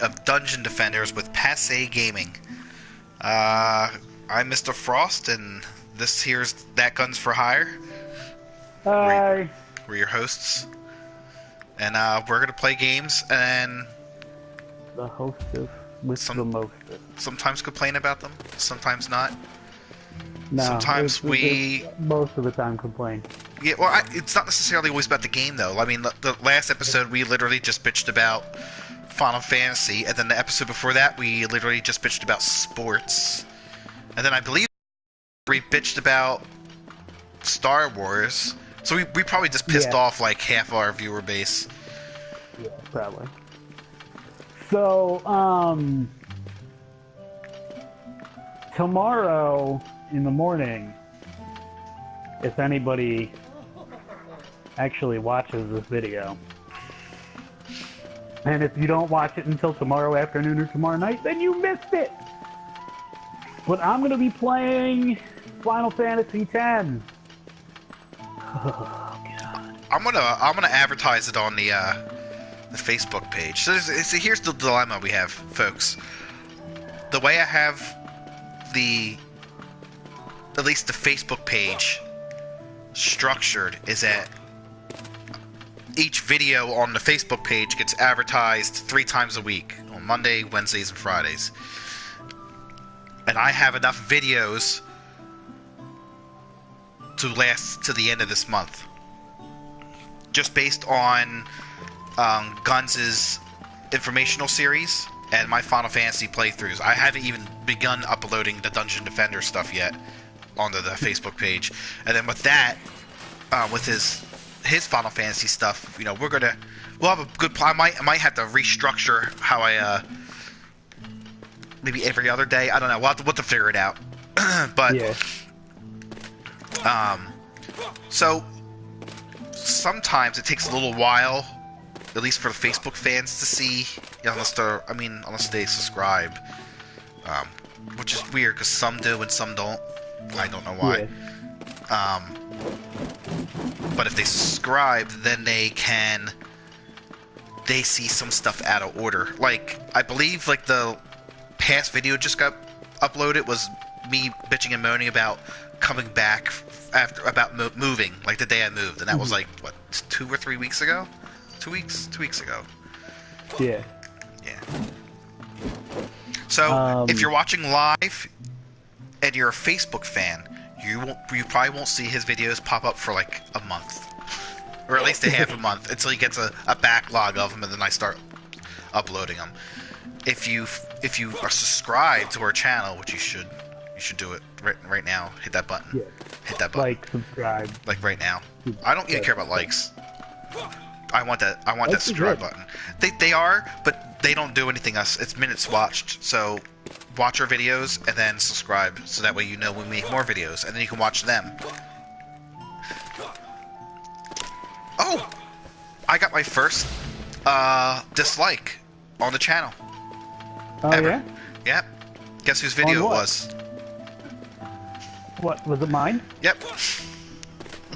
of Dungeon Defenders with Passe Gaming. I'm Mr. Frost, and this here's That Guns for Hire. Hi. We're your hosts, and we're gonna play games and The hostess with the mostest. Sometimes complain about them, sometimes not. No, sometimes we most of the time complain. Yeah, well, it's not necessarily always about the game, though. I mean, the last episode we literally just bitched about Final Fantasy, and then the episode before that we literally just bitched about sports, and then I believe we bitched about Star Wars. So we probably just pissed off like half our viewer base. Yeah, probably. So, tomorrow in the morning, if anybody actually watches this video, and if you don't watch it until tomorrow afternoon or tomorrow night, then you missed it! But I'm gonna be playing Final Fantasy X. Oh, God. I'm gonna advertise it on the Facebook page. So here's the dilemma we have, folks. The way I have at least the Facebook page structured is that each video on the Facebook page gets advertised 3 times a week, on Monday, Wednesdays, and Fridays. And I have enough videos to last to the end of this month, just based on Guns' informational series and my Final Fantasy playthroughs. I haven't even begun uploading the Dungeon Defender stuff yet onto the Facebook page. And then with that, with his Final Fantasy stuff, you know, we'll have a good plan. I might have to restructure how I maybe every other day. I don't know. We'll have to figure it out. But Yeah. So sometimes it takes a little while, at least for the Facebook fans to see, unless they subscribe, which is weird because some do and some don't. I don't know why. Yeah. But if they subscribe, then they see some stuff out of order. Like, I believe like the past video just got uploaded was me bitching and moaning about coming back about moving, like the day I moved, and that was like what, 2 or 3 weeks ago? 2 weeks ago. Yeah. So if you're watching live and you're a Facebook fan, you probably won't see his videos pop up for like a month, or at least a half a month, until he gets a backlog of them, and then I start uploading them. If you are subscribed to our channel, which you should do it right now. Hit that button. Yeah. Hit that button. Like, subscribe. Like right now. I don't even care about likes. I want that subscribe button. They are, but they don't do anything else. It's minutes watched. So watch our videos and then subscribe, so that way you know when we make more videos, and then you can watch them. Oh, I got my first dislike on the channel. Oh, ever. yeah? Yep. Guess whose video it was? What, was it mine? Yep.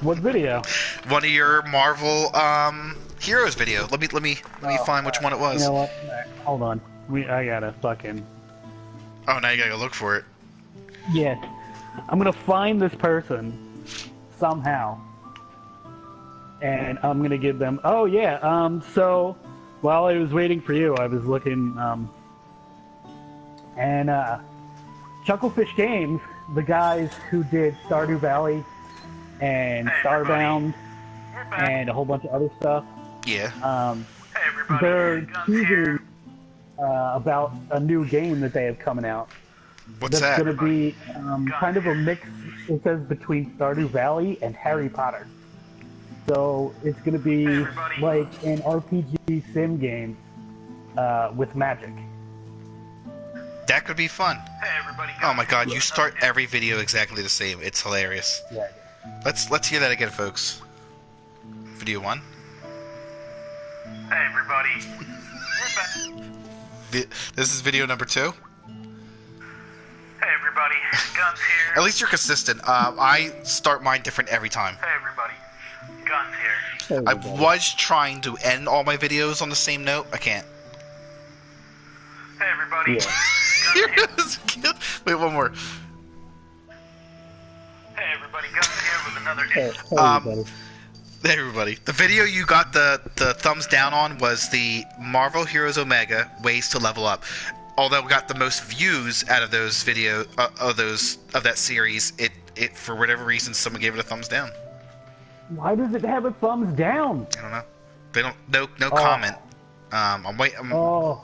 What video? One of your Marvel Heroes video. Let me find which one it was. You know what? Right, hold on. I gotta fucking... Oh, now you gotta go look for it. Yeah. I'm gonna find this person somehow, and I'm gonna give them... Oh, yeah, so while I was waiting for you, I was looking, and Chucklefish Games, the guys who did Stardew Valley and Starbound and a whole bunch of other stuff. Yeah. They're teasing about a new game that they have coming out. What's that's that? going to be kind of a mix, it says, between Stardew Valley and Harry Potter. So it's going to be like an RPG sim game with magic. That could be fun. Oh my god, you start every video exactly the same. It's hilarious. Yeah. Let's hear that again, folks. Video 1. Hey everybody. This is video number 2. Hey everybody. Guns here. At least you're consistent. I start mine different every time. Hey everybody. Guns here. I was trying to end all my videos on the same note. I can't. Hey everybody. Yeah. Guns here. Wait, one more. Hey everybody. Guns here with another Hey, hit. hey, everybody. Hey everybody. The video you got the thumbs down on was the Marvel Heroes Omega Ways to Level Up. Although we got the most views out of those of that series, it for whatever reason someone gave it a thumbs down. Why does it have a thumbs down? I don't know. They don't no comment. I'm waiting. Oh,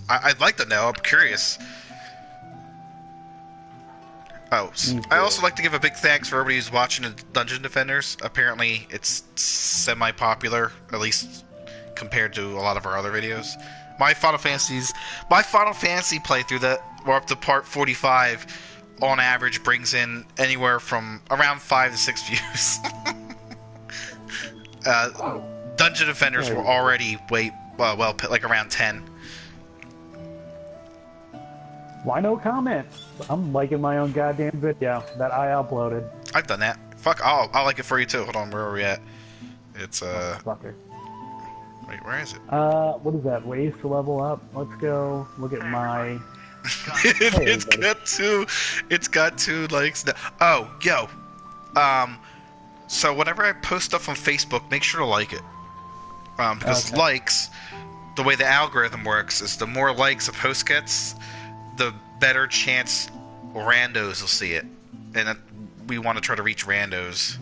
I'd like to know. I'm curious. Oh, Me I too. also like to give a big thanks for everybody who's watching the Dungeon Defenders. Apparently, it's semi-popular, at least compared to a lot of our other videos. My Final Fantasy playthrough that we're up to part 45, on average brings in anywhere from around 5 to 6 views. Dungeon Defenders were already well like around 10. why no comments? I'm liking my own goddamn video that I uploaded. I've done that. Fuck, I'll like it for you too. Hold on, where are we at? It's Fucker. wait, where is it? What is that? Ways to level up? Let's go look at my... It's got two likes now. Oh, yo. So whenever I post stuff on Facebook, make sure to like it. Because Okay. likes, the way the algorithm works is the more likes a post gets, the better chance randos will see it. And we want to try to reach randos.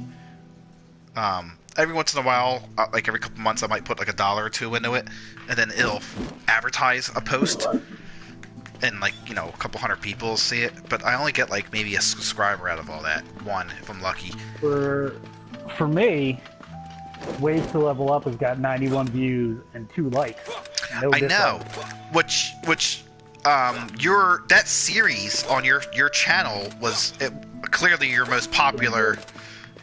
Every once in a while, like every couple months, I might put like $1 or $2 into it, and then it'll advertise a post. And like, you know, a couple hundred people will see it, but I only get like maybe a subscriber out of all that. One, if I'm lucky. For me, Ways to Level Up has got 91 views and 2 likes. No I know. dislikes. Which that series on your channel was clearly your most popular.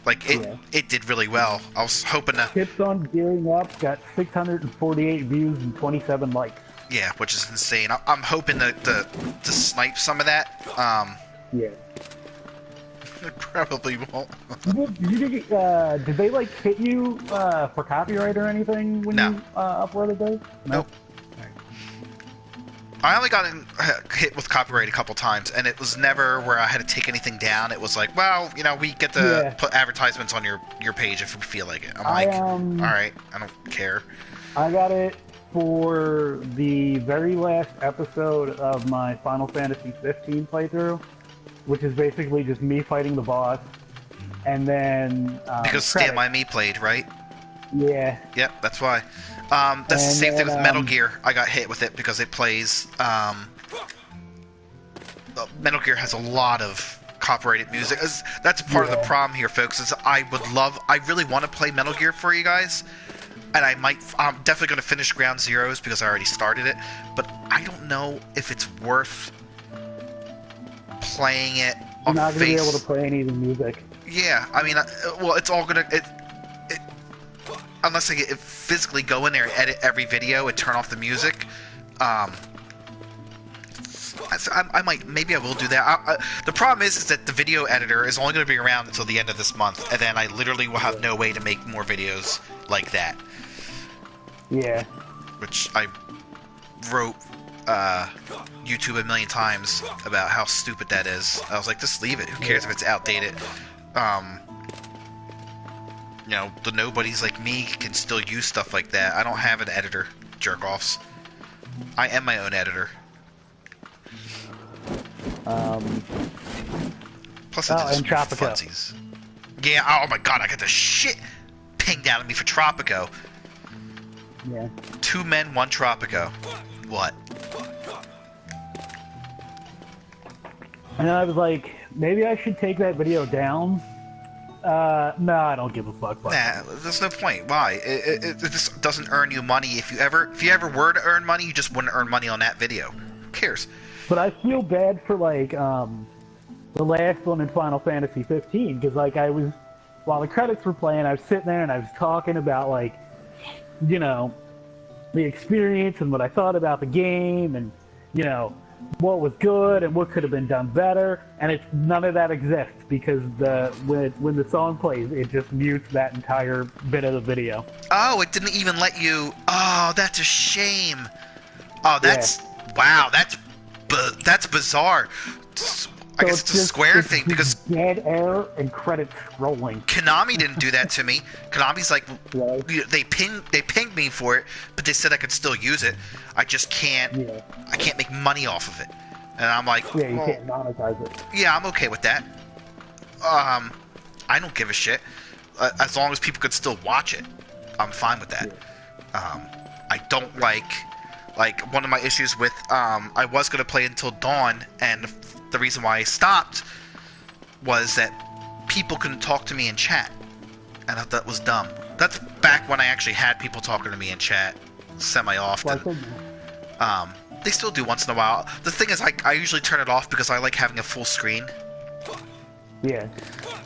Like it did really well. I was hoping to. Tips on Gearing Up got 648 views and 27 likes. Yeah, which is insane. I'm hoping to snipe some of that. Yeah. I probably won't. Did they like hit you for copyright or anything when No. you uploaded those? No? Nope. I only got hit with copyright a couple times, and it was never where I had to take anything down. It was like, well, you know, we get to put advertisements on your page if we feel like it. I'm like, all right, I don't care. I got it for the very last episode of my Final Fantasy 15 playthrough, which is basically just me fighting the boss, and then Because Stand By Me played, right? Yeah. Yep, that's why. That's the same thing with Metal Gear. I got hit with it because it plays. Metal Gear has a lot of copyrighted music. That's part of the problem here, folks. Is I really want to play Metal Gear for you guys, and I'm definitely going to finish Ground Zeroes because I already started it. But I don't know if it's worth playing it on You're not going to be able to play any of the music. Yeah, I mean, well, it's all gonna unless I physically go in there and edit every video and turn off the music. I maybe I will do that. The problem is that the video editor is only going to be around until the end of this month, and then I literally will have no way to make more videos like that. Yeah. Which I wrote YouTube a million times about how stupid that is. I was like, just leave it. Who cares if it's outdated? You know, the nobodies like me can still use stuff like that. I don't have an editor, jerk-offs. I am my own editor. Plus, it and Tropico. funsies. Yeah, oh my god, I got the shit pinged out of me for Tropico. Yeah. 2 men, 1 Tropico. What? And I was like, maybe I should take that video down. No, I don't give a fuck. Nah, there's no point. Why? It just doesn't earn you money. If you ever were to earn money, you just wouldn't earn money on that video. Who cares? But I feel bad for like the last one in Final Fantasy 15 because like while the credits were playing, I was sitting there and I was talking about like, you know, the experience and what I thought about the game and you know what was good and what could have been done better, and none of that exists because when the song plays, it just mutes that entire bit of the video. Oh, it didn't even let you. Oh, that's a shame. Oh, Wow, that's bizarre. I guess it's a Square thing because dead air and credits scrolling. Konami didn't do that to me. Konami's like, Right. they pinged me for it, but they said I could still use it. I just can't. Yeah. I can't make money off of it. And I'm like, Yeah, you well, can't monetize it. yeah, I'm okay with that. I don't give a shit. As long as people could still watch it, I'm fine with that. I don't like one of my issues with I was gonna play until dawn, and the reason why I stopped was that people couldn't talk to me in chat, and I thought that was dumb. That's back when I actually had people talking to me in chat semi-often. They still do once in a while. The thing is, I usually turn it off because I like having a full screen. Yeah.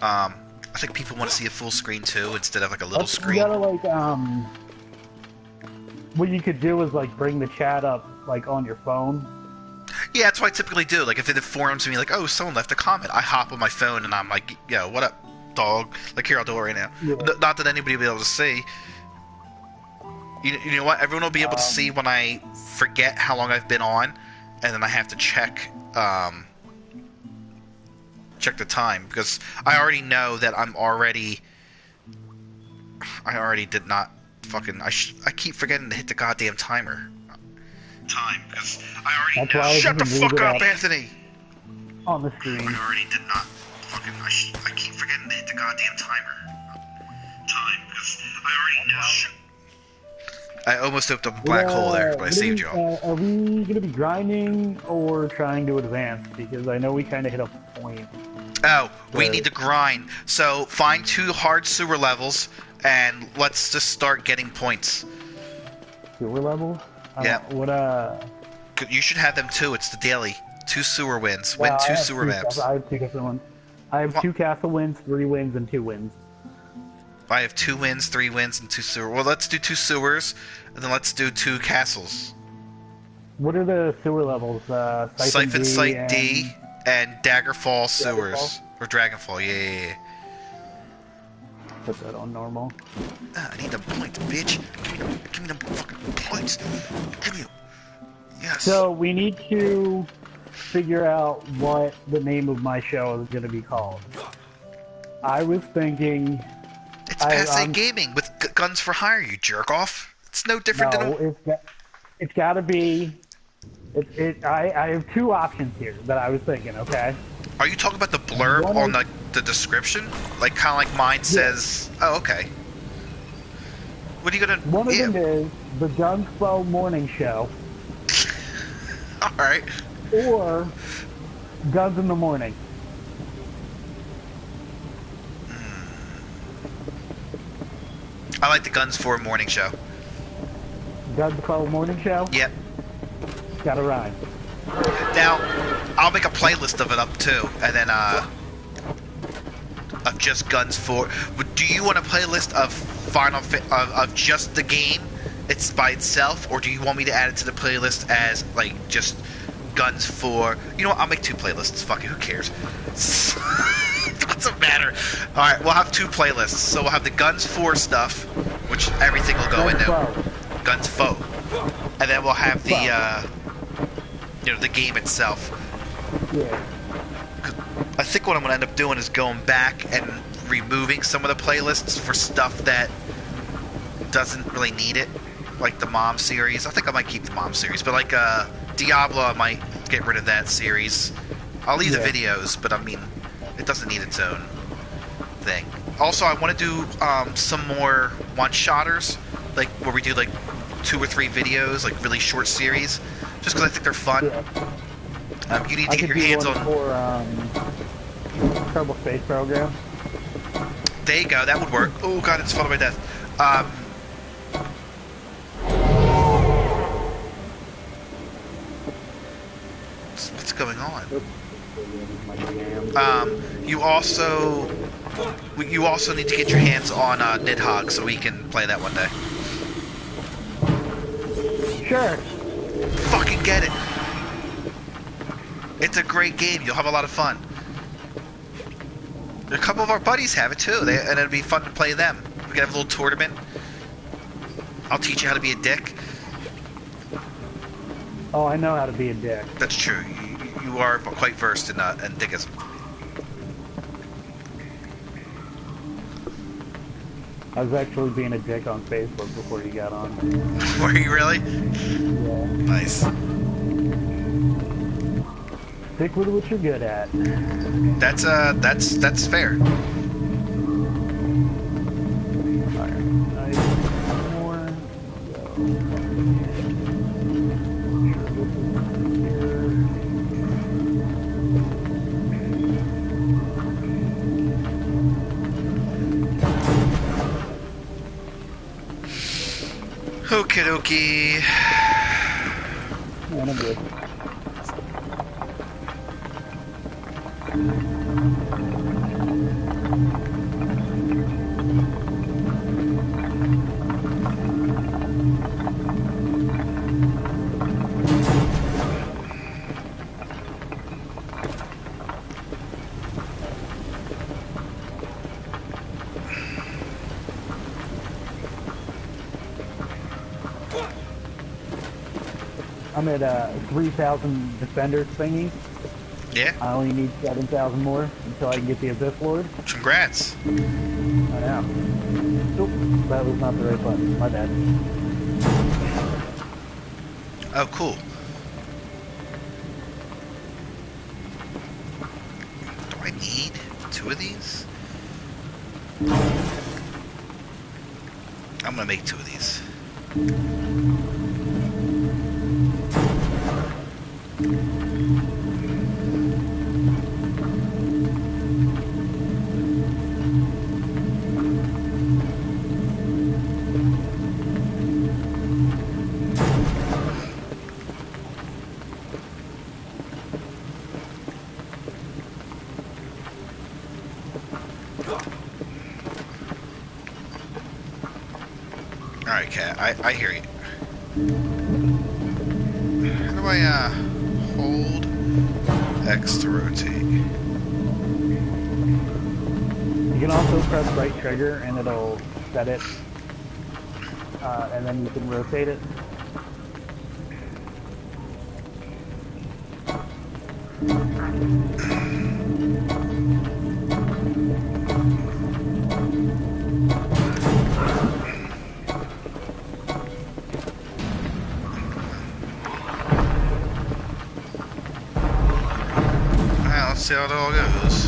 I think people want to see a full screen too, instead of like a little screen. You gotta like what you could do is like bring the chat up like on your phone. Yeah, that's what I typically do. Like if it informs me like, oh, someone left a comment, I hop on my phone and I'm like, yo, what up, dog? Like here, I'll do it right now. Yeah. Not that anybody will be able to see. You know what? Everyone will be able to see when I forget how long I've been on, and then I have to check the time, because I already know that I already did not fucking. I keep forgetting to hit the goddamn timer. Because I already That's know. why I Shut the didn't fuck leave it up, up Anthony. on the screen. I already did not fucking. I keep forgetting to hit the goddamn timer. Because I already know. I almost opened up a black hole there, but I saved y'all. Are we gonna be grinding or trying to advance? Because I know we kind of hit a point. Oh, we need to grind. So find 2 hard sewer levels, and let's just start getting points. Sewer level? Yeah. What You should have them too. It's the daily. 2 sewer wins. Win I 2 have sewer maps. I have 2 different ones. I have 2 castle wins, 3 wins, and 2 wins. I have 2 wins, 3 wins, and 2 sewer. Well, let's do 2 sewers, and then let's do 2 castles. What are the sewer levels? Siphon Site D and Daggerfall sewers. Daggerfall? Or Dragonfall, yeah. Put that on normal. I need them points, bitch. Give me them fucking points. Give me them. Yes. So we need to figure out what the name of my show is going to be called. I was thinking... It's Passe Gaming with Guns for Hire, you jerk off. It's no different than... It's got to be... I have 2 options here that I was thinking, okay? Are you talking about the blurb on the description? Like, kind of like mine says... Yeah. Oh, okay. What are you gonna... One of them is The Gunspo Morning Show. Alright. Or Guns in the Morning. I like the Guns for Morning Show. Gunspo Morning Show? Yep. Gotta rhyme. Now, I'll make a playlist of it up too, and then of just Guns for. Do you want a playlist of of just the game, it's by itself, or do you want me to add it to the playlist as like just Guns for? You know what? I'll make 2 playlists. Fuck it, who cares? Doesn't matter. All right, we'll have 2 playlists. So we'll have the Guns for stuff, which everything will go into. Guns Faux. And then we'll have the the game itself. Yeah. I think what I'm gonna end up doing is going back and removing some of the playlists for stuff that doesn't really need it, like the Mom series. I think I might keep the Mom series, but like Diablo, I might get rid of that series. I'll leave the videos, but I mean, it doesn't need its own thing. Also, I want to do some more one-shotters, like where we do like 2 or 3 videos, like really short series, just because I think they're fun. Yeah. You need to get your hands on. Kerbal Space Program. There you go. That would work. Oh god, it's followed by death. What's going on? You also need to get your hands on Nidhogg so we can play that one day. Sure. Fucking get it. It's a great game. You'll have a lot of fun. A couple of our buddies have it too, and it'll be fun to play them. We can have a little tournament. I'll teach you how to be a dick. Oh, I know how to be a dick. That's true. You are quite versed in Dicgism. I was actually being a dick on Facebook before you got on. Were you really? Yeah. Nice. Stick with what you're good at. That's fair. Okie dokie. Man, I'm good. I'm at 3,000 defenders thingy. Yeah. I only need 7,000 more until I can get the Abyss Lord. Congrats. I know. Oop, that was not the right button. My bad. Oh, cool. Do I need 2 of these? I'm gonna make 2 of these. Alright, Cat, I hear you. How do I, hold X to rotate? You can also press right trigger and it'll set it. And then you can rotate it. Let's see how it all goes.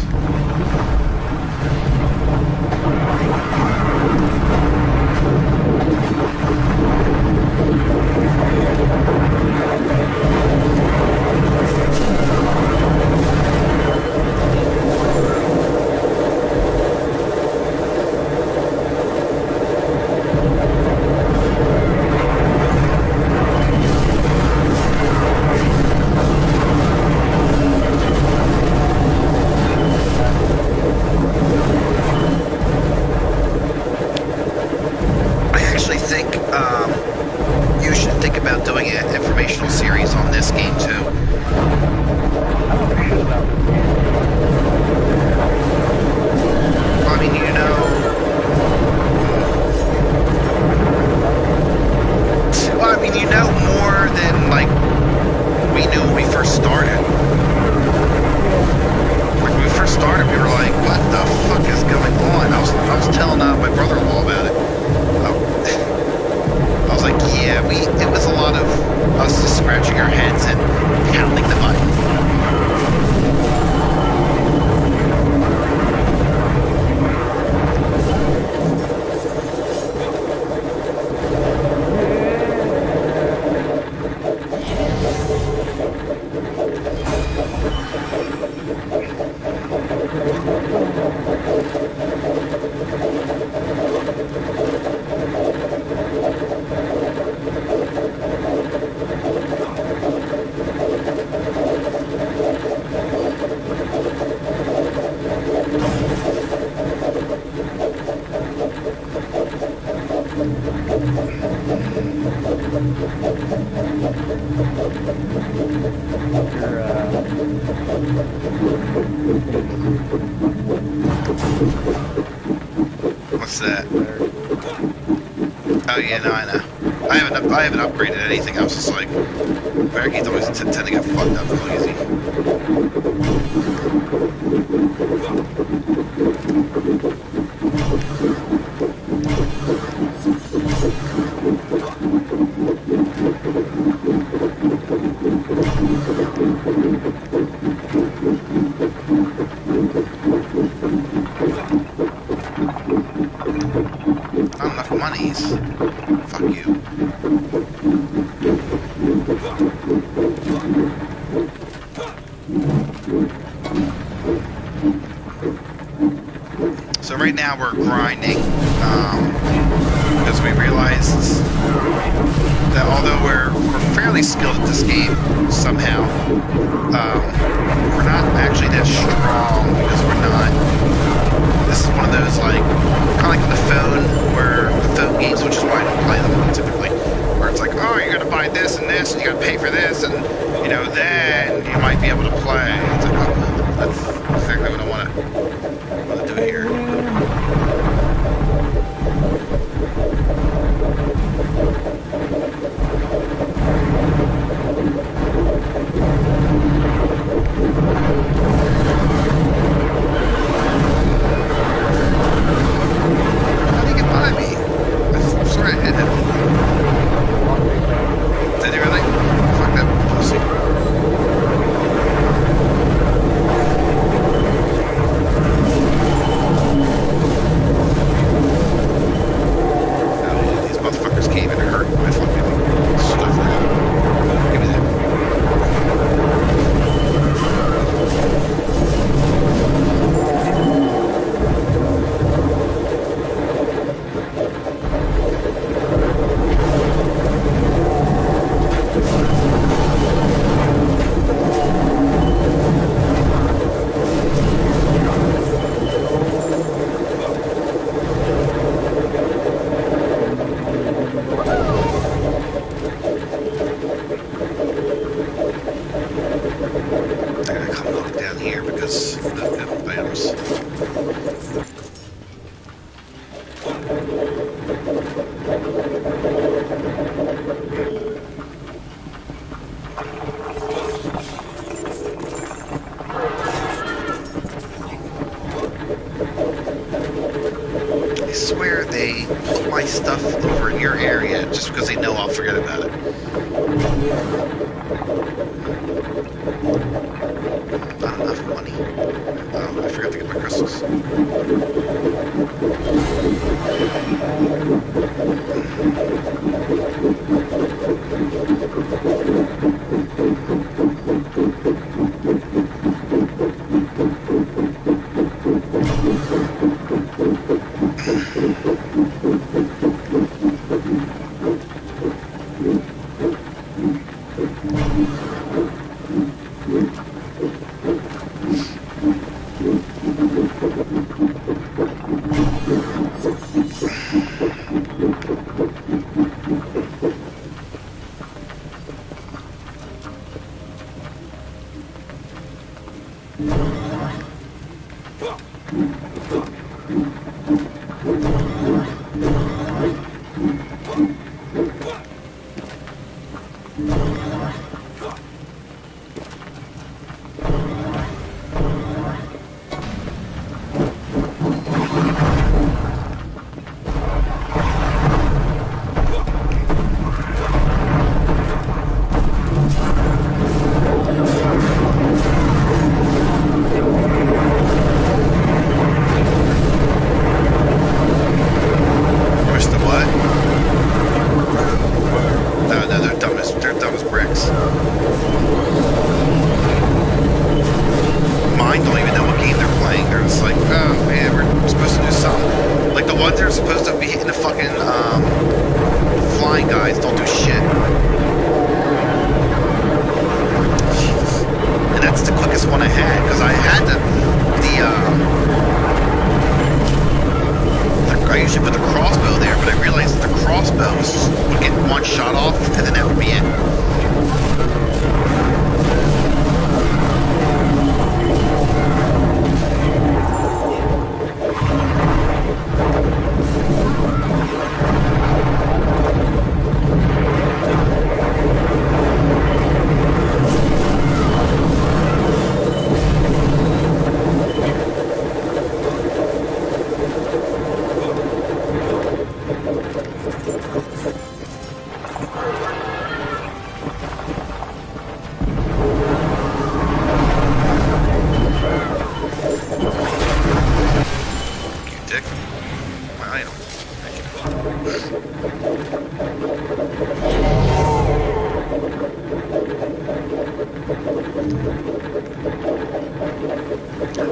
You should think about doing an informational series on this game too. I don't know shit about this game. Well, I mean, you know, more than like we knew when we first started. Like when we first started, we were like, "What the fuck is going on?" I was telling my brother-in-law about it. I was like, yeah, it was a lot of us just scratching our heads and pounding the button. What's that? Oh yeah, no, I know. I haven't upgraded anything. I was just like, rare games always tend to get fucked up real easy. Not enough monies. Fuck you. So right now we're grinding, because we realized that although we're fairly skilled at this game somehow, we're not actually that strong because we're not. This is one of those like kind of like on the phone, where the phone games, which is why I don't play them typically, where it's like, oh, you're gonna buy this and this, and you gotta pay for this, and you know, then you might be able to play. It's like, oh, that's exactly what I want to do here. How did he get by me? I swear I hit him. Did he really? Fuck that pussy. Oh, these motherfuckers can't even hurt my fucking stuff now. Give me that. I gotta come look down here because of the items. I swear they put my stuff over in your area just because they know I'll forget about it. Not enough money. Oh, I forgot to get my crystals.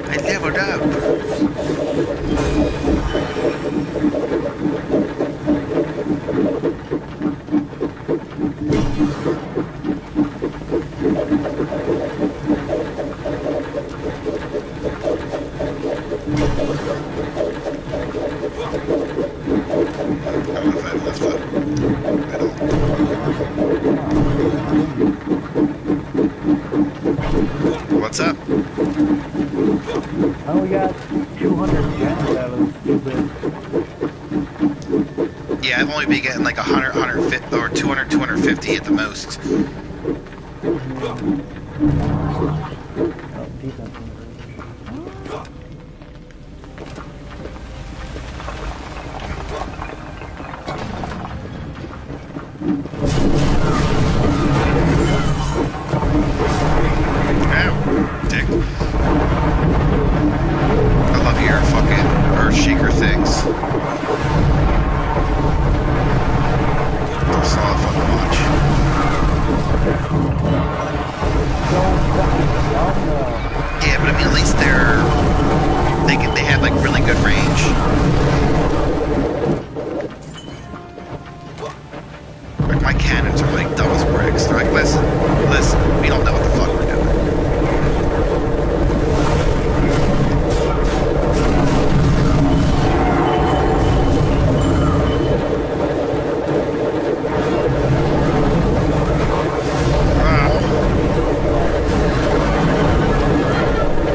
I leveled up. I don't know if I have enough to... I don't. What's up? I only got 200 gems out of stupid. Yeah, I've only been getting like 100, 150, or 200, 250 at the most. Oh, defense. Ow, dick. I love your fucking earth shaker things. It's a lot of fun to watch. Yeah, but I mean, at least they have like really good range. Like my cannons are like dumb as bricks. They're like, listen, we don't know what the fuck we're doing.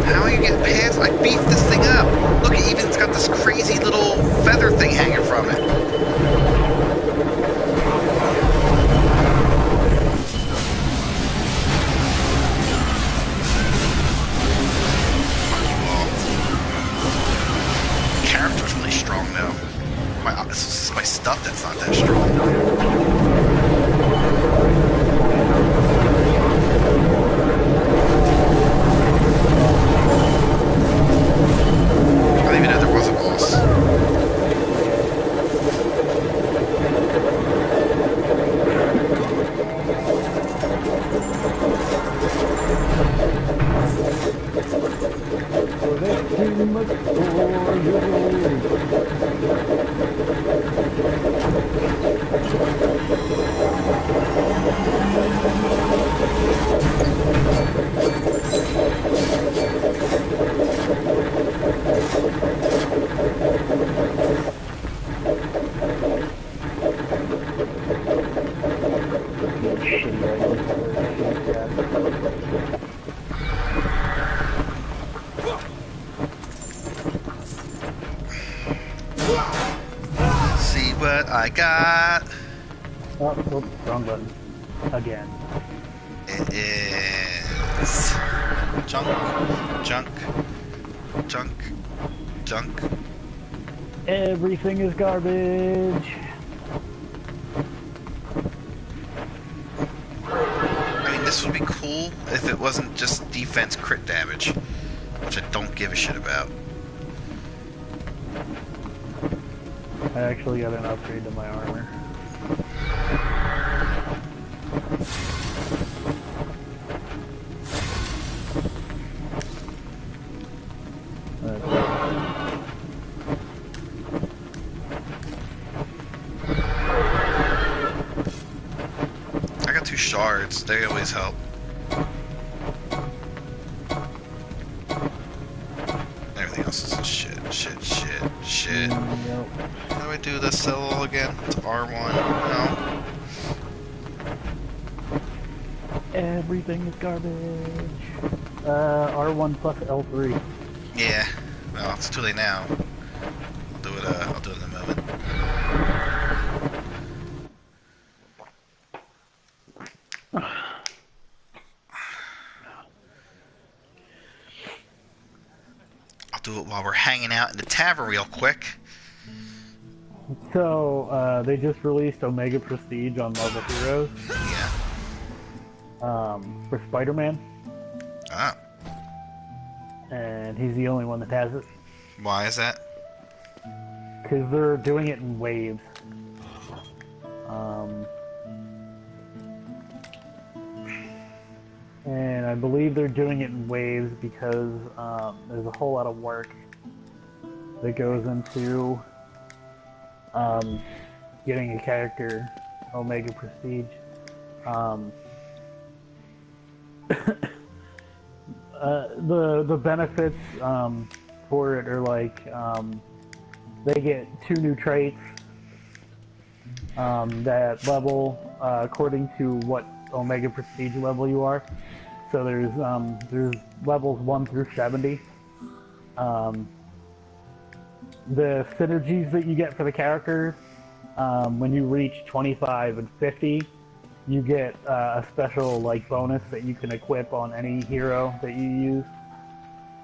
How are you getting past? I beefed this thing up. Look, it even's got this crazy little feather thing hanging from it. Character's really strong though. This is my stuff that's not that strong. I didn't even know there was a boss. See what I got. Oh, whoops, wrong button. Again. It is junk, junk, junk, junk. Everything is garbage. I mean, this would be cool if it wasn't just defense crit damage, which I don't give a shit about. I actually got an upgrade to my armor. I got 2 shards, they always help. Everything else is shit. Yep. How do I do this cell again? It's R1. No. Everything is garbage. R1 plus L3. Yeah. Well, it's too late now. I'll do it in a moment. I'll do it while we're hanging out in the tavern real quick. So, they just released Omega Prestige on Marvel Heroes. Yeah. For Spider-Man. Ah. And he's the only one that has it. Why is that? Because they're doing it in waves. And I believe they're doing it in waves because there's a whole lot of work that goes into getting a character Omega Prestige. The benefits for it are like they get 2 new traits that level according to what Omega Prestige level you are. So there's levels 1 through 70. The synergies that you get for the characters, when you reach 25 and 50, you get a special like bonus that you can equip on any hero that you use.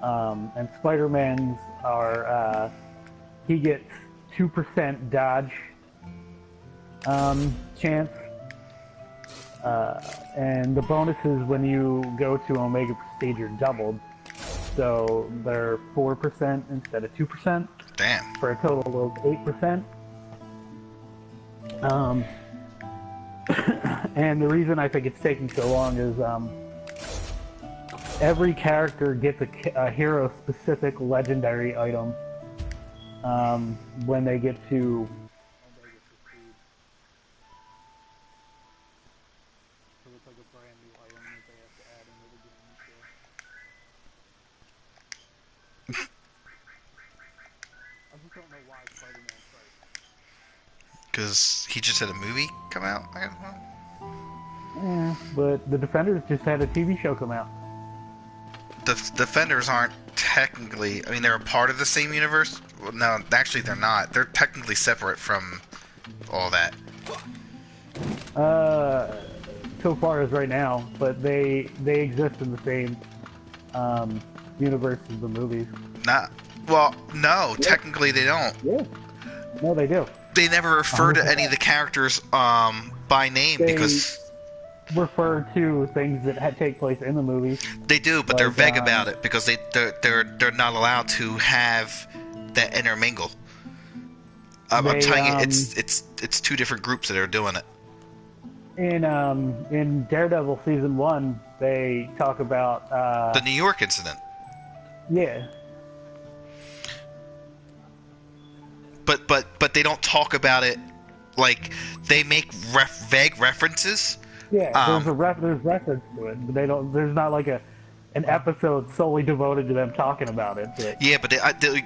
And Spider-Man's are he gets 2% dodge chance. And the bonuses when you go to Omega Prestige are doubled. So they're 4% instead of 2%. Damn. For a total of 8%. And the reason I think it's taking so long is every character gets a hero-specific legendary item when they get to so it's like a brand new item that they have to add into the game. I just don't know why Spider-Man first. Because he just had a movie come out? I don't know. Yeah, but the Defenders just had a TV show come out. The Defenders aren't technically... I mean, they're a part of the same universe. Well, no, actually they're not. They're technically separate from all that. So far as right now, but they exist in the same universe as the movies. Not... Well, no, yeah. Technically they don't. Yeah. No, they do. They never refer to any of the characters by name because... refer to things that take place in the movies. They do, but they're vague about it because they're not allowed to have that intermingle. I'm telling you, it's 2 different groups that are doing it. In Daredevil season 1, they talk about the New York incident. Yeah. But they don't talk about it like they make vague references. Yeah, there's reference to it, but they don't. There's not like an episode solely devoted to them talking about it. But... Yeah, but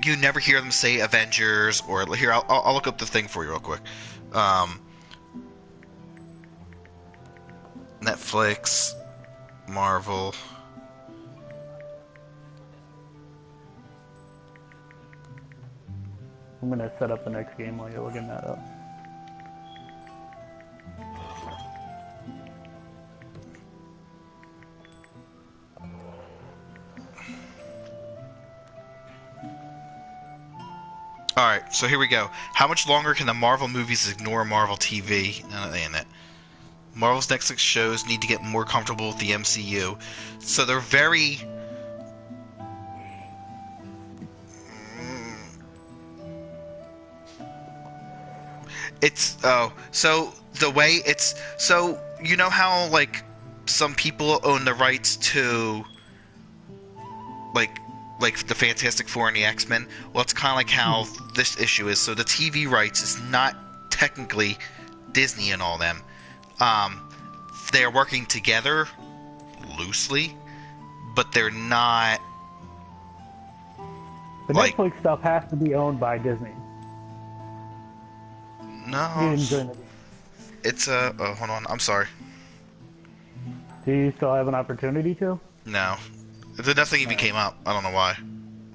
you never hear them say Avengers or here. I'll look up the thing for you real quick. Netflix, Marvel. I'm gonna set up the next game while you're looking that up. Alright, so here we go. How much longer can the Marvel movies ignore Marvel TV? None in it. Marvel's Netflix shows need to get more comfortable with the MCU. So they're very... so the way it's... So, you know how, like, some people own the rights to... Like the Fantastic Four and the X-Men. Well, it's kind of like how this issue is. So the TV rights is not technically Disney and all them. They are working together loosely, but they're not. The Netflix stuff has to be owned by Disney. No. It's oh, hold on. I'm sorry. Do you still have an opportunity to? No. Nothing even came up. I don't know why.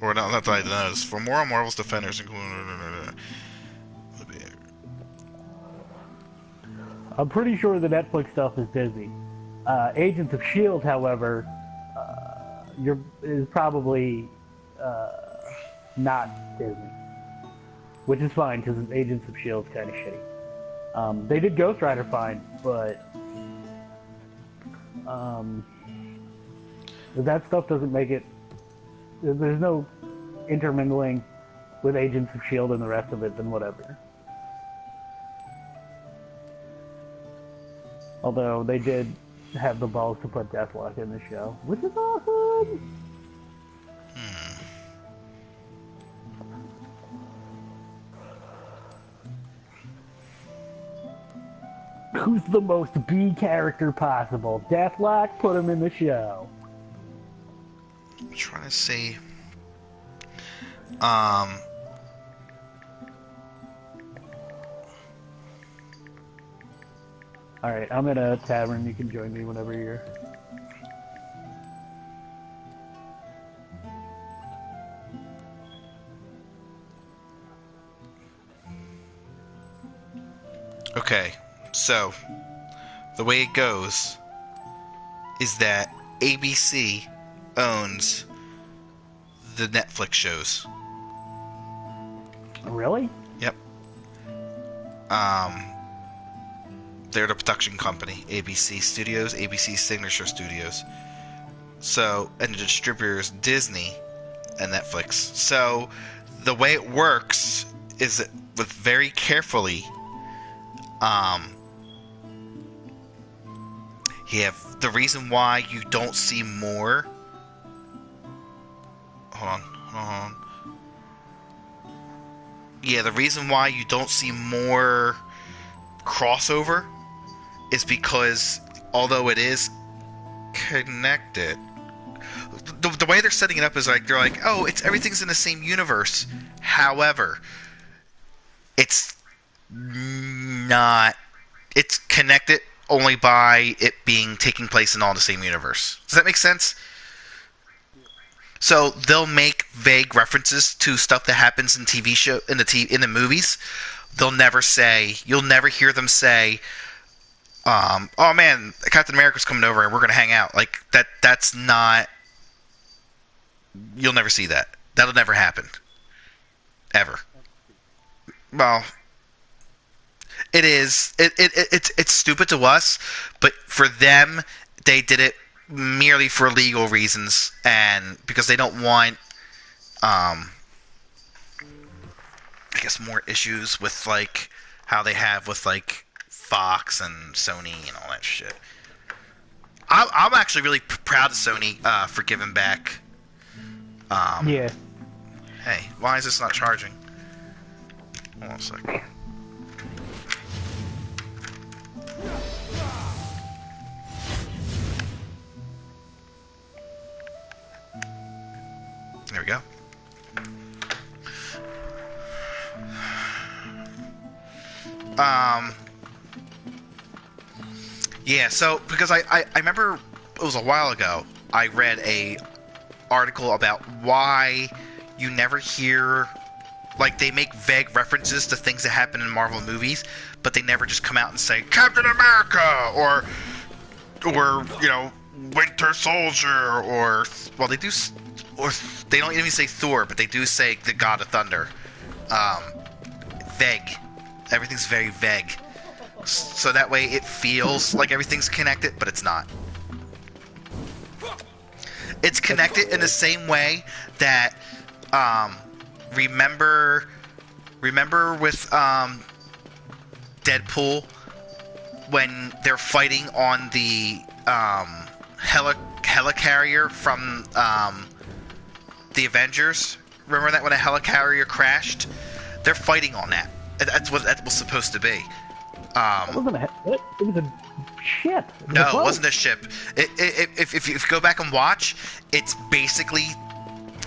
Or not that I noticed. For more on Marvel's Defenders, I'm pretty sure the Netflix stuff is Disney. Agents of S.H.I.E.L.D., however, is probably not Disney. Which is fine, because Agents of S.H.I.E.L.D. is kind of shitty. They did Ghost Rider fine, but... that stuff doesn't make it... There's no intermingling with Agents of S.H.I.E.L.D. and the rest of it, then whatever. Although they did have the balls to put Deathlock in the show, which is awesome. Who's the most B character possible? Deathlock, put him in the show. I'm trying to see. Alright, I'm at a tavern. You can join me whenever you're... Okay, so the way it goes is that ABC owns the Netflix shows. Really? Yep. They're the production company, ABC Studios, ABC Signature Studios. So, and the distributors Disney and Netflix. So, the way it works is that with very carefully, you have the reason why you don't see more. Hold on. Yeah, the reason why you don't see more crossover is because although it is connected, the way they're setting it up is like they're like, oh, everything's in the same universe. However, it's not. It's connected only by it being taking place in all the same universe. Does that make sense? So they'll make vague references to stuff that happens in TV show in the movies. They'll never say. You'll never hear them say, "Oh man, Captain America's coming over and we're gonna hang out." Like that. That's not. You'll never see that. That'll never happen. Ever. Well, it is. It's stupid to us, but for them, they did it merely for legal reasons and because they don't want, I guess, more issues with like how they have with like Fox and Sony and all that shit. I'm actually really proud of Sony for giving back. Yeah. Hey, why is this not charging? Hold on a second. There we go. Yeah, so because I remember it was a while ago I read a article about why you never hear, like, they make vague references to things that happen in Marvel movies, but they never just come out and say Captain America or you know, Winter Soldier, or well, they do, or they don't even say Thor, but they do say the God of Thunder. Vague. Everything's very vague. So that way it feels like everything's connected, but it's not. It's connected in the same way that, remember with Deadpool when they're fighting on the helicarrier from the Avengers. Remember that when a helicarrier crashed? They're fighting on that. That's what that was supposed to be. It wasn't it was a ship. No, it wasn't a ship. If you go back and watch, it's basically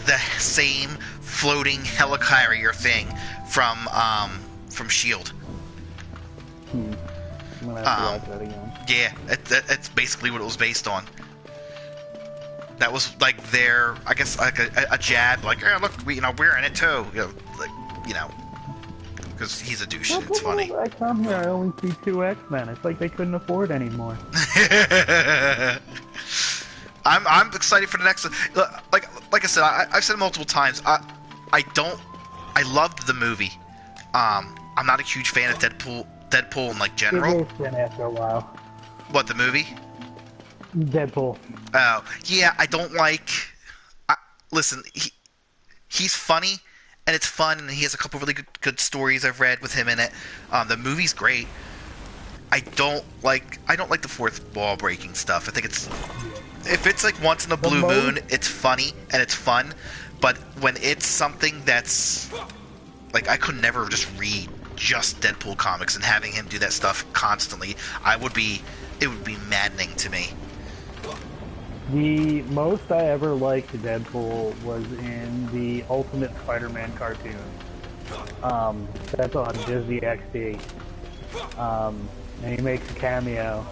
the same floating helicarrier thing from Shield. I'm gonna have to watch that again. Yeah, that's basically what it was based on. That was like their, I guess, like a jab, like, yeah, look, we're in it too, because he's a douche. It's funny. I come here, I only see 2 X-Men. It's like they couldn't afford anymore. I'm excited for the next one. Like I said, I've said it multiple times. I loved the movie. I'm not a huge fan of Deadpool in like general. It will after a while. What, the movie? Deadpool. Oh, yeah, I don't like... listen, he's funny, and it's fun, and he has a couple really good stories I've read with him in it. The movie's great. I don't like the fourth wall breaking stuff. I think if it's like once in a blue moon, it's funny and it's fun. But when it's something that's like, I could never just read just Deadpool comics and having him do that stuff constantly. It would be maddening to me. The most I ever liked Deadpool was in the Ultimate Spider-Man cartoon. That's on Disney XD. And he makes a cameo.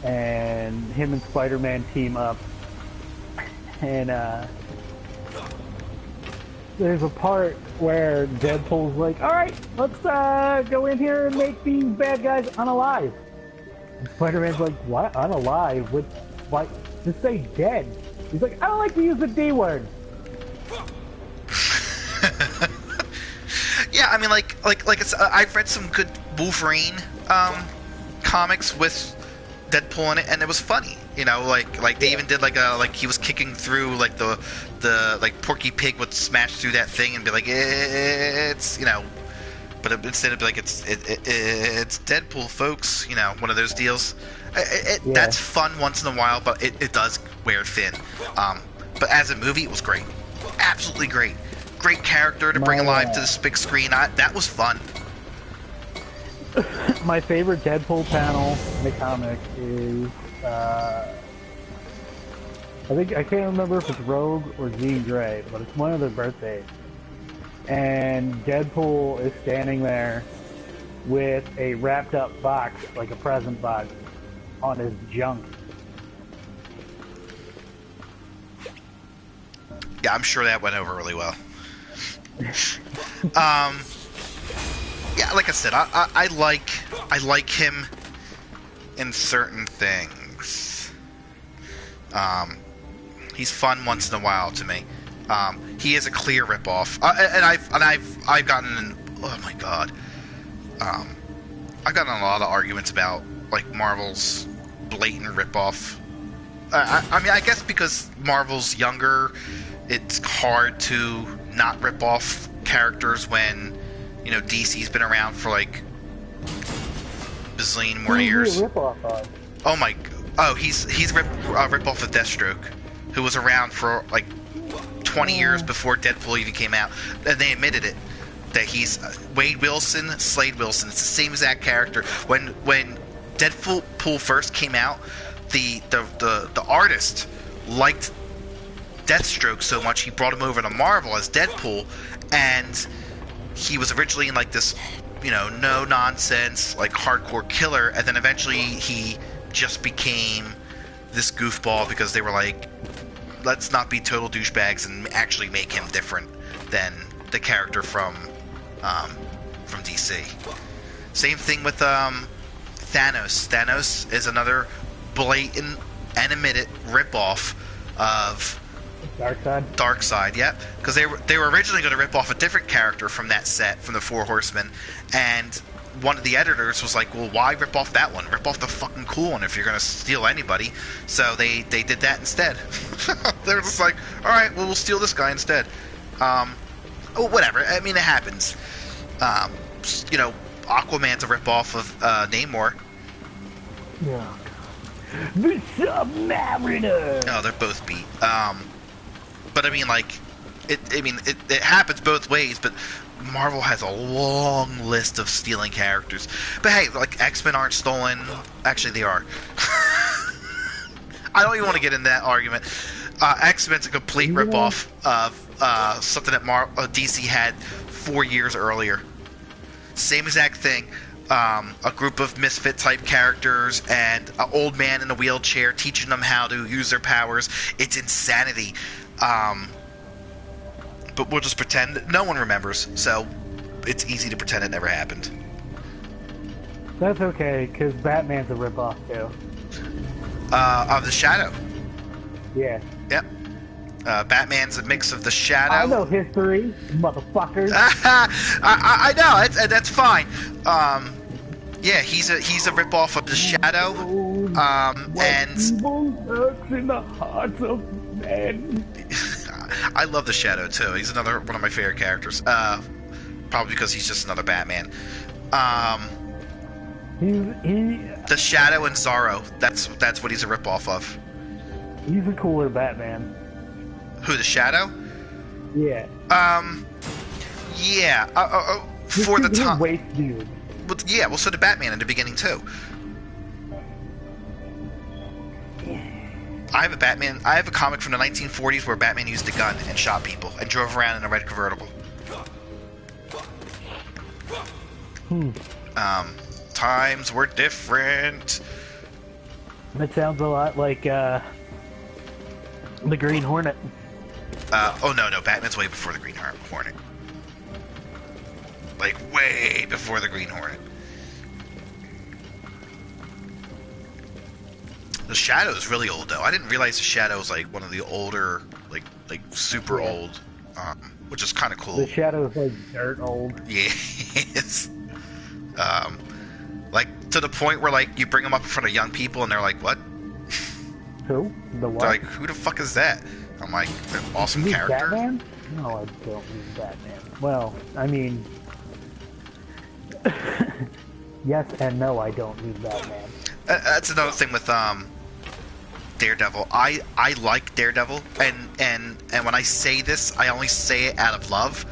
And him and Spider-Man team up. And there's a part where Deadpool's like, alright, let's go in here and make these bad guys unalive. And Spider-Man's like, what? Unalive? Why? Just say dead. He's like, I don't like to use the D word. Yeah, I mean, like I've read some good Wolverine comics with Deadpool in it, and it was funny. You know, like they even did like he was kicking through like the like Porky Pig would smash through that thing and be like, it's, you know, but instead of like it's Deadpool, folks. You know, one of those deals. That's fun once in a while, but it does wear thin. But as a movie, it was great, absolutely great. Great character to bring alive to this big screen. That was fun. My favorite Deadpool panel in the comic is I can't remember if it's Rogue or Jean Grey, but it's one of their birthdays. And Deadpool is standing there with a wrapped up box, like a present box, on his junk. Yeah, I'm sure that went over really well. Yeah, like I said, I like him in certain things. He's fun once in a while to me. He is a clear ripoff, and I've gotten oh my god, I've gotten in a lot of arguments about like Marvel's blatant ripoff. I mean, I guess because Marvel's younger, it's hard to not rip off characters when, you know, DC's been around for like bazillion more years. Oh my! Oh, he's rip off of Deathstroke, who was around for like 20 years before Deadpool even came out, and they admitted it. That he's Wade Wilson, Slade Wilson. It's the same exact character. When Deadpool first came out, the artist liked Deathstroke so much he brought him over to Marvel as Deadpool, and he was originally in like this, you know, no nonsense like hardcore killer, and then eventually he just became this goofball because they were like, let's not be total douchebags and actually make him different than the character from DC. Same thing with Thanos. Thanos is another blatant and admitted ripoff of Darkseid, yep. Because they were originally going to rip off a different character from that set, from the Four Horsemen, and one of the editors was like, well, why rip off that one? Rip off the fucking cool one if you're going to steal anybody. So they did that instead. They were just like, all right, well, we'll steal this guy instead. Whatever. I mean, it happens. You know, Aquaman's a ripoff of Namor. Yeah. The Submariner! No, they're both beat. But I mean, like, it happens both ways, but Marvel has a long list of stealing characters. But hey, like, X-Men aren't stolen. Actually, they are. I don't even want to get into that argument. X-Men's a complete ripoff of something that DC had 4 years earlier. Same exact thing. A group of misfit type characters and an old man in a wheelchair teaching them how to use their powers. It's insanity. But we'll just pretend that no one remembers, so it's easy to pretend it never happened. That's okay, because Batman's a ripoff too. Of the Shadow. Yeah. Yep. Batman's a mix of the Shadow. I know history, motherfuckers. I know, that's fine. Yeah, he's a ripoff of the Shadow. And evil lurks in the hearts of men. I love the Shadow too. He's another one of my favorite characters. Probably because he's just another Batman. He The Shadow and Zorro. That's what he's a ripoff of. he's a cooler Batman. Who, the Shadow? Yeah. Yeah. Just For the he's a time. waste dude. Well, yeah. Well, so did Batman in the beginning too. I have a comic from the 1940s where Batman used a gun and shot people and drove around in a red convertible. Times were different. That sounds a lot like the Green Hornet. Oh no, Batman's way before the Green Hornet. Like way before the Green Hornet. The Shadow's really old though. I didn't realize the Shadow was like one of the older, like super old, which is kind of cool. The Shadow's like dirt old. Yes. Like to the point where like you bring them up in front of young people and they're like, "What?" Who? The what? They're like, "Who the fuck is that?" I'm like, "An awesome You mean character." Batman? No, I don't mean Batman. Well, I mean, yes and no. I don't mean Batman. That's another thing with Daredevil. I like Daredevil, and when I say this, I only say it out of love.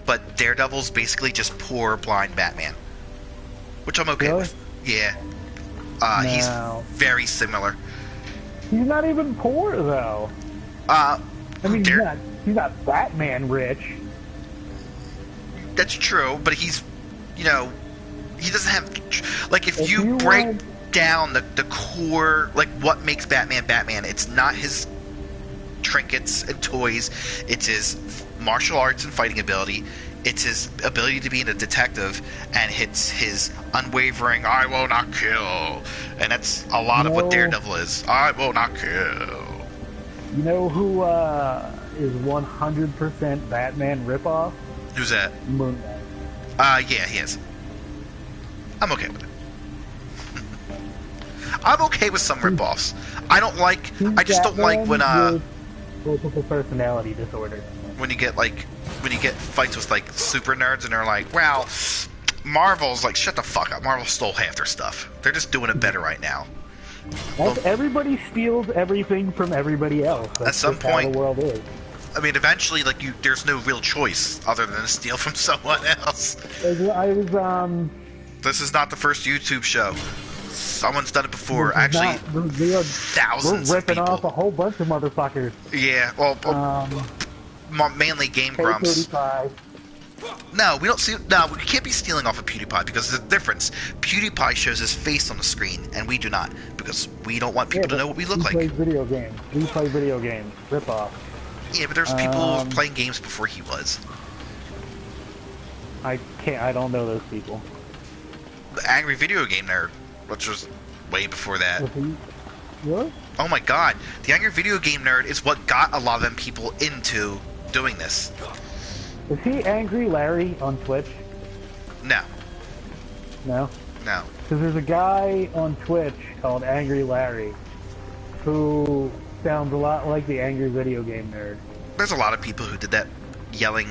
But Daredevil's basically just poor blind Batman, which I'm okay Really? with. Yeah. No. He's very similar. He's not even poor though. I mean, he's not Batman rich. That's true, but he's, he doesn't have, like, if you you break want- down the core, like, what makes Batman Batman, it's not his trinkets and toys, it's his martial arts and fighting ability, it's his ability to be a detective, and it's his unwavering, I will not kill, and that's a lot of what Daredevil is. I will not kill. You know who is 100% Batman ripoff? Who's that? Moon Knight. Yeah, he is. I'm okay with it. I'm okay with some ripoffs. I just don't like when with multiple personality disorder. when you get fights with like super nerds and they're like, well, Marvel's like, shut the fuck up. Marvel stole half their stuff. They're just doing it better right now. Everybody steals everything from everybody else. That's At some just how point, the world is. I mean, eventually, like there's no real choice other than to steal from someone else. I was This is not the first YouTube show. Someone's done it before. Actually, thousands we're of ripping people. off a whole bunch of motherfuckers. Yeah, well, mainly Game Grumps. PewDiePie. No, we don't see. No, we can't be stealing off of PewDiePie because there's a difference. PewDiePie shows his face on the screen, and we do not because we don't want people to know what we look like. Plays video games. We play video games. Rip off. Yeah, but there's people playing games before he was. I don't know those people. The Angry Video Game Nerd, which was way before that. Was he? Really? Oh my god, the Angry Video Game Nerd is what got a lot of them people into doing this. Is he Angry Larry on Twitch? No, No. no. Because there's a guy on Twitch called Angry Larry who sounds a lot like the Angry Video Game Nerd. There's a lot of people who did that yelling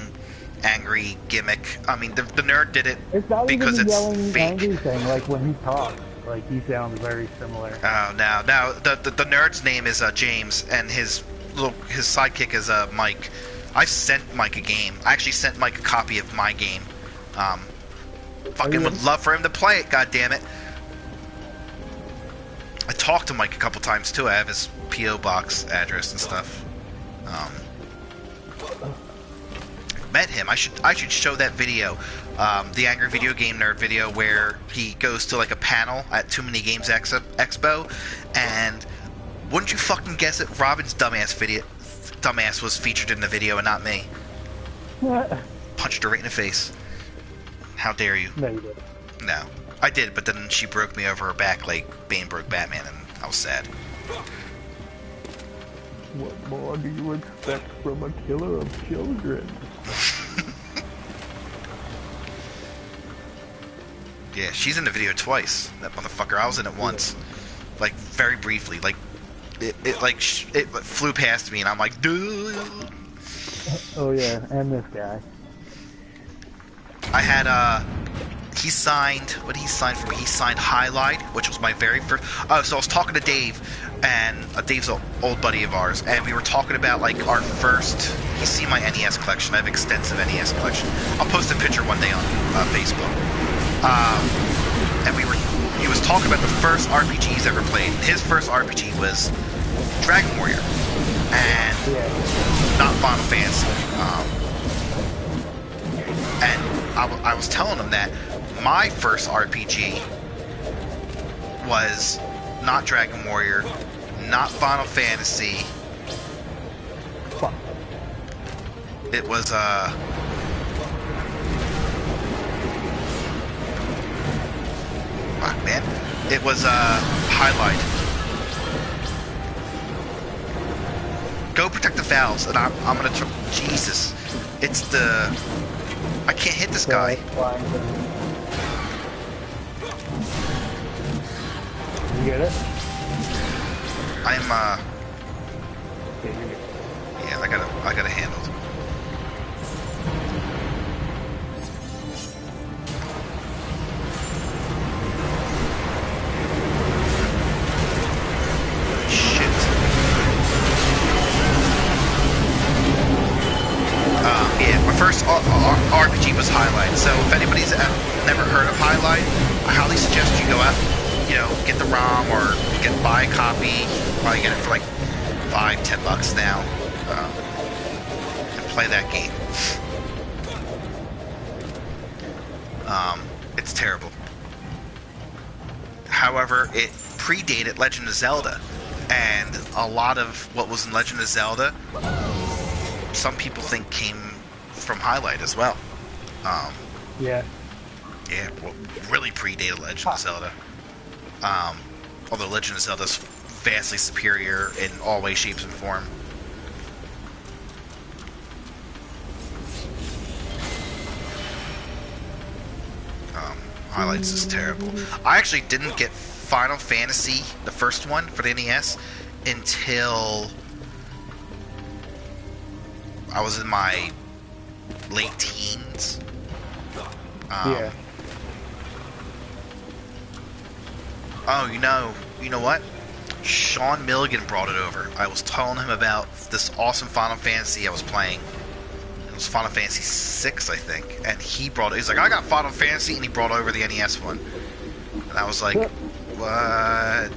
angry gimmick. I mean, the nerd did it It's not because even a it's yelling fake. angry thing. Like when he talks, like he sounds very similar. Oh, no. The nerd's name is James, and his sidekick is Mike. I sent Mike a game. I actually sent Mike a copy of my game. Fucking would love for him to play it. God damn it! I talked to Mike a couple times too. I have his PO box address and stuff. Met him. I should show that video, the Angry Video Game Nerd video, where he goes to like a panel at Too Many Games Expo, and wouldn't you fucking guess it? Robin's dumbass was featured in the video and not me. Punched her right in the face. How dare you? No, you didn't. No, I did, but then she broke me over her back like Bane broke Batman, and I was sad. What more do you expect from a killer of children? Yeah, she's in the video twice. That motherfucker. I was in it once, like very briefly. Like it flew past me, and I'm like, dude. Oh yeah, and this guy. I had he signed, what did he sign for me? He signed Highlight, which was my very first. Oh, so I was talking to Dave, and Dave's an old buddy of ours, and we were talking about like our first. He's seen my NES collection. I have extensive NES collection. I'll post a picture one day on Facebook. And he was talking about the first RPG he's ever played. His first RPG was Dragon Warrior, and not Final Fantasy. And I was telling him that my first RPG was not Dragon Warrior, not Final Fantasy. It was fuck, man. It was Highlight. Go protect the valves, and I'm gonna try. Jesus, it's the. I can't hit this guy. You get it? I'm yeah, I got it handled. Yeah, my first RPG was Highlight. So if anybody's never heard of Highlight, I highly suggest you go out, get the ROM or buy a copy. Probably get it for like $5-10 now, and play that game. It's terrible. However, it predated Legend of Zelda, and a lot of what was in Legend of Zelda, some people think came from Highlight as well. Yeah, well, really predated Legend of Zelda. Although Legend of Zelda is vastly superior in all ways, shapes, and form. Highlights is terrible. I actually didn't get Final Fantasy, the first one for the NES, until I was in my late teens. yeah. Oh, you know what? Sean Milligan brought it over. I was telling him about this awesome Final Fantasy I was playing. It was Final Fantasy 6, I think. And he brought it. He's like, I got Final Fantasy, and he brought over the NES one. And I was like, what?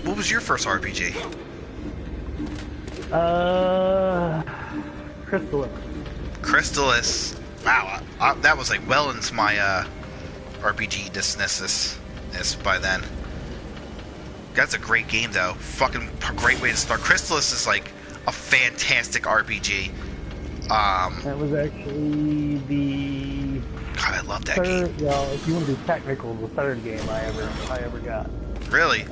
What was your first RPG? Crystalis. Crystalis. Wow, that was like well into my RPG disness by then. That's a great game though. Fucking great way to start. Crystalis is like a fantastic RPG. That was actually the God, I love that third, game. well, if you want to be technical, the third game I ever got. Really?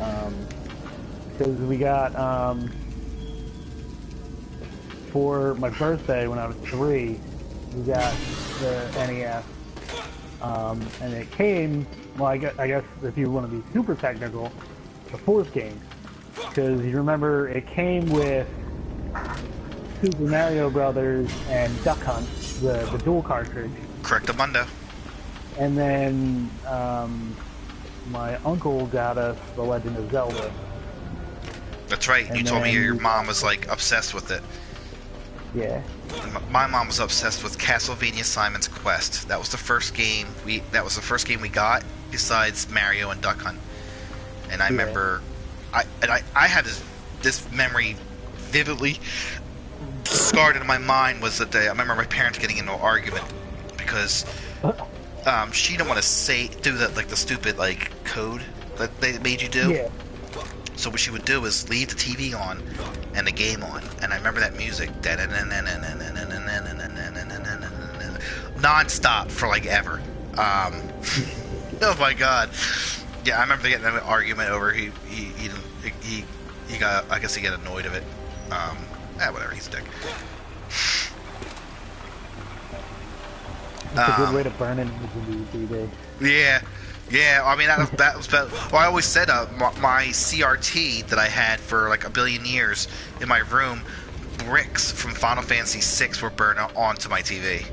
Because we got for my birthday when I was 3, we got the NES, and it came. Well, I guess if you want to be super technical, the fourth game, because you remember it came with Super Mario Brothers and Duck Hunt, the dual cartridge. Correctamundo. And then my uncle got us The Legend of Zelda. That's right. And You told me then your mom was like obsessed with it. Yeah. My mom was obsessed with Castlevania Simon's Quest. That was the first game we got besides Mario and Duck Hunt. And I remember I had this memory vividly scarred into my mind was the day I remember my parents getting into an argument because she didn't want to do that, like the stupid like code that they made you do. Yeah. So what she would do is leave the TV on and the game on, and I remember that music non-stop for like ever. Oh my god. Yeah, I remember getting an argument over he I guess he got annoyed of it. Whatever. He's a dick. It's a good way to burn an image into your TV. Yeah. I mean, that was better. Well, I always said my CRT that I had for like a billion years in my room, bricks from Final Fantasy VI were burned onto my TV.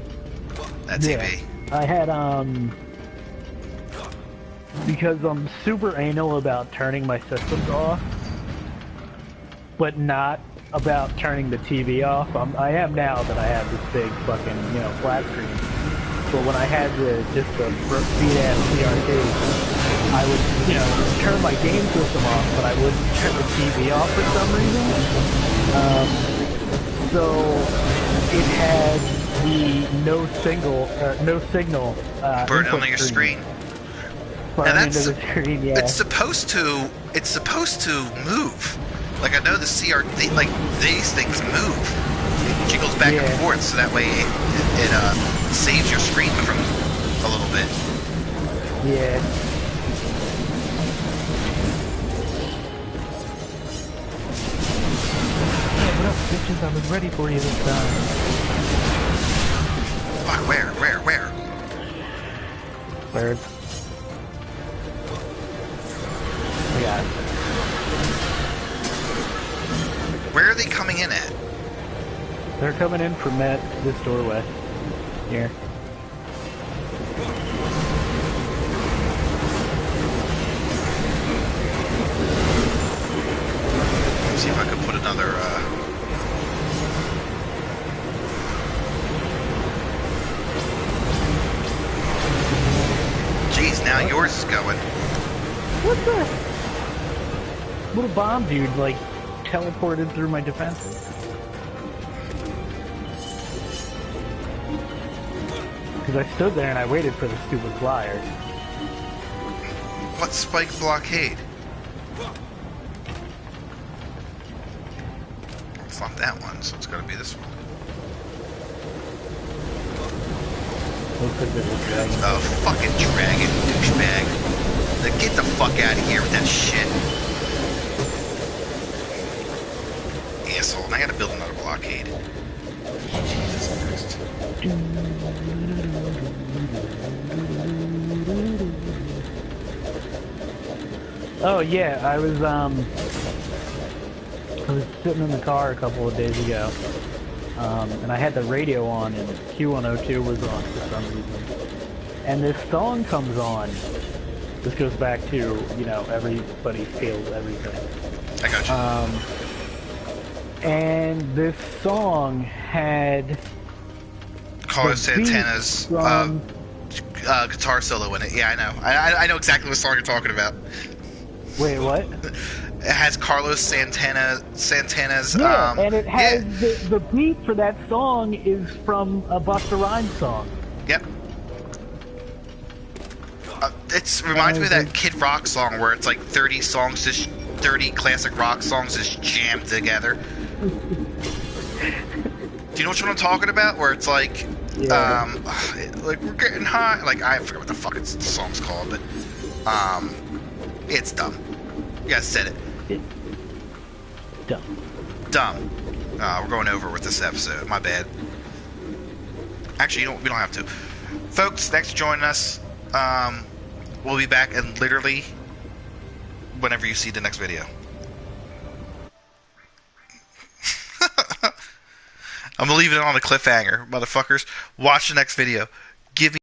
That TV. I had because I'm super anal about turning my systems off, but not about turning the TV off. I am now that I have this big fucking flat screen. But when I had just the beat ass CRT, I would turn my game system off, but I wouldn't turn the TV off for some reason. So it had the no signal burn on your screen. Burn into the screen, yeah. It's supposed to move. Like I know the CRT, like these things move. It jiggles back and forth, so that way it saves your screen from a little bit. Yeah. What up, bitches? I was ready for you this time. Fuck, where? Birds. We got it. Where are they coming in at? They're coming in from this doorway. Here. Let's see if I can put another, Jeez, now yours is going. What the? Little bomb dude, like, teleported through my defenses. Because I stood there and I waited for the stupid flyer. What spike blockade? It's not that one, so it's gotta be this one. Oh, fucking dragon, douchebag. Now get the fuck out of here with that shit. Asshole, and I gotta build another blockade. Jesus Christ. Oh yeah, I was sitting in the car a couple of days ago, and I had the radio on, and Q102 was on for some reason, and this song comes on. This goes back to everybody feels everything. I got you. And this song had Carlos Santana's guitar solo in it. Yeah, I know. I know exactly what song you're talking about. Wait, what? It has Carlos Santana's. And it has the beat for that song is from a Busta Rhymes song. Yep. It reminds me of that Kid Rock song where it's like 30 classic rock songs just jammed together. Do you know what I'm talking about? Where it's like, like we're getting high. Like I forget what the fuck the song's called, but it's dumb. Yeah, I said it. Dumb. We're going over with this episode. My bad. Actually, we don't have to. Folks, thanks for joining us. We'll be back in literally whenever you see the next video. I'm gonna leave it on a cliffhanger, motherfuckers. Watch the next video. Give me